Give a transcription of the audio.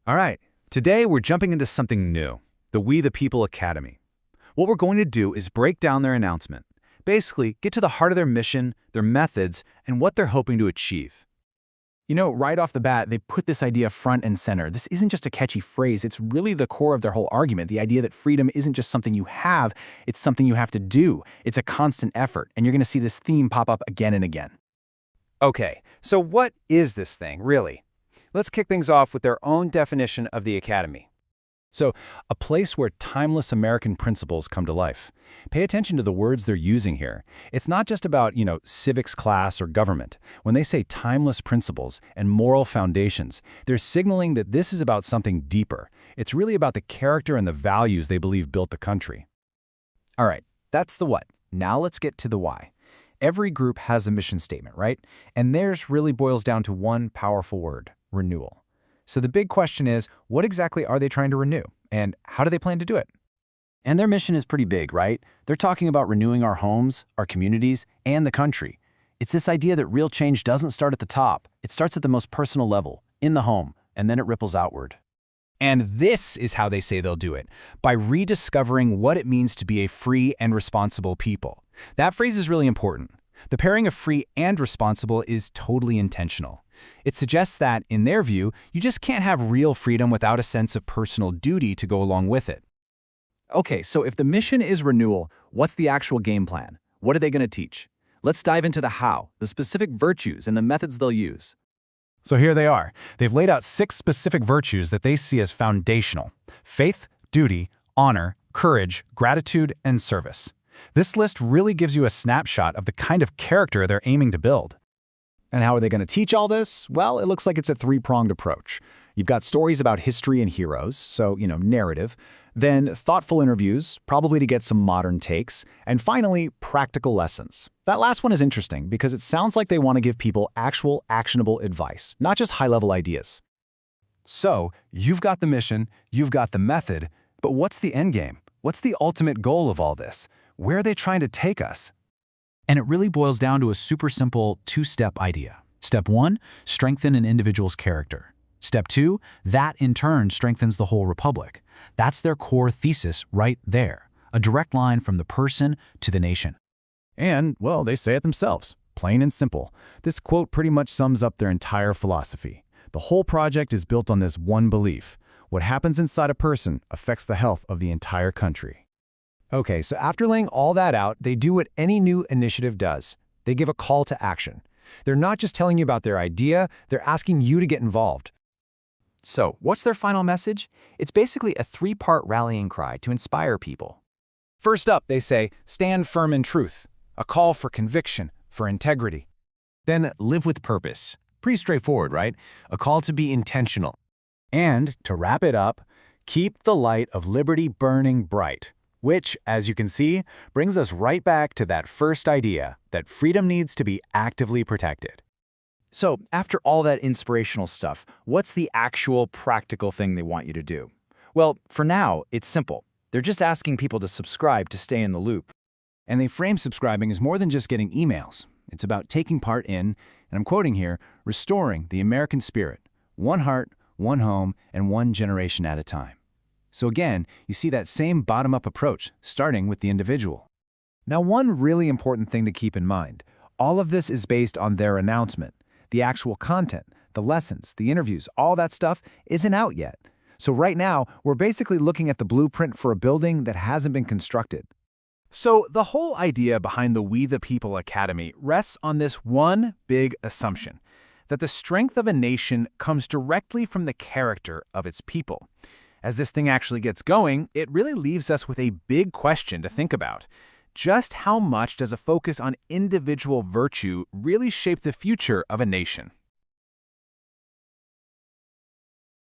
All right, today we're jumping into something new, the We the People Academy. What we're going to do is break down their announcement. Basically, get to the heart of their mission, their methods, and what they're hoping to achieve. You know, right off the bat, they put this idea front and center. This isn't just a catchy phrase, it's really the core of their whole argument. The idea that freedom isn't just something you have, it's something you have to do. It's a constant effort, and you're going to see this theme pop up again and again. Okay, so what is this thing, really? Let's kick things off with their own definition of the academy. So, a place where timeless American principles come to life. Pay attention to the words they're using here. It's not just about, civics class or government. When they say timeless principles and moral foundations, they're signaling that this is about something deeper. It's really about the character and the values they believe built the country. All right, that's the what. Now let's get to the why. Every group has a mission statement, right? And theirs really boils down to one powerful word: renewal. So the big question is, what exactly are they trying to renew? And how do they plan to do it? And their mission is pretty big, right? They're talking about renewing our homes, our communities, and the country. It's this idea that real change doesn't start at the top. It starts at the most personal level, in the home, and then it ripples outward. And this is how they say they'll do it, by rediscovering what it means to be a free and responsible people. That phrase is really important. The pairing of free and responsible is totally intentional. It suggests that, in their view, you just can't have real freedom without a sense of personal duty to go along with it. Okay, so if the mission is renewal, what's the actual game plan? What are they going to teach? Let's dive into the how, the specific virtues, and the methods they'll use. So here they are. They've laid out 6 specific virtues that they see as foundational: faith, duty, honor, courage, gratitude, and service. This list really gives you a snapshot of the kind of character they're aiming to build. And how are they going to teach all this? Well, it looks like it's a three-pronged approach. You've got stories about history and heroes, so, narrative. Then thoughtful interviews, probably to get some modern takes. And finally, practical lessons. That last one is interesting because it sounds like they want to give people actual, actionable advice, not just high-level ideas. So, you've got the mission, you've got the method, but what's the end game? What's the ultimate goal of all this? Where are they trying to take us? And it really boils down to a super simple 2-step idea. Step 1, strengthen an individual's character. Step 2, that in turn strengthens the whole republic. That's their core thesis right there, a direct line from the person to the nation. And, well, they say it themselves, plain and simple. This quote pretty much sums up their entire philosophy. The whole project is built on this one belief: what happens inside a person affects the health of the entire country. Okay, so after laying all that out, they do what any new initiative does. They give a call to action. They're not just telling you about their idea, they're asking you to get involved. So, what's their final message? It's basically a 3-part rallying cry to inspire people. First up, they say, stand firm in truth, a call for conviction, for integrity. Then, live with purpose. Pretty straightforward, right? A call to be intentional. And, to wrap it up, keep the light of liberty burning bright. Which, as you can see, brings us right back to that first idea, that freedom needs to be actively protected. So, after all that inspirational stuff, what's the actual practical thing they want you to do? Well, for now, it's simple. They're just asking people to subscribe to stay in the loop. And they frame subscribing as more than just getting emails. It's about taking part in, and I'm quoting here, restoring the American spirit, one heart, one home, and one generation at a time. So again, you see that same bottom-up approach, starting with the individual. Now, one really important thing to keep in mind, all of this is based on their announcement. The actual content, the lessons, the interviews, all that stuff isn't out yet. So right now, we're basically looking at the blueprint for a building that hasn't been constructed. So the whole idea behind the We the People Academy rests on this one big assumption, that the strength of a nation comes directly from the character of its people. As this thing actually gets going, it really leaves us with a big question to think about. Just how much does a focus on individual virtue really shape the future of a nation?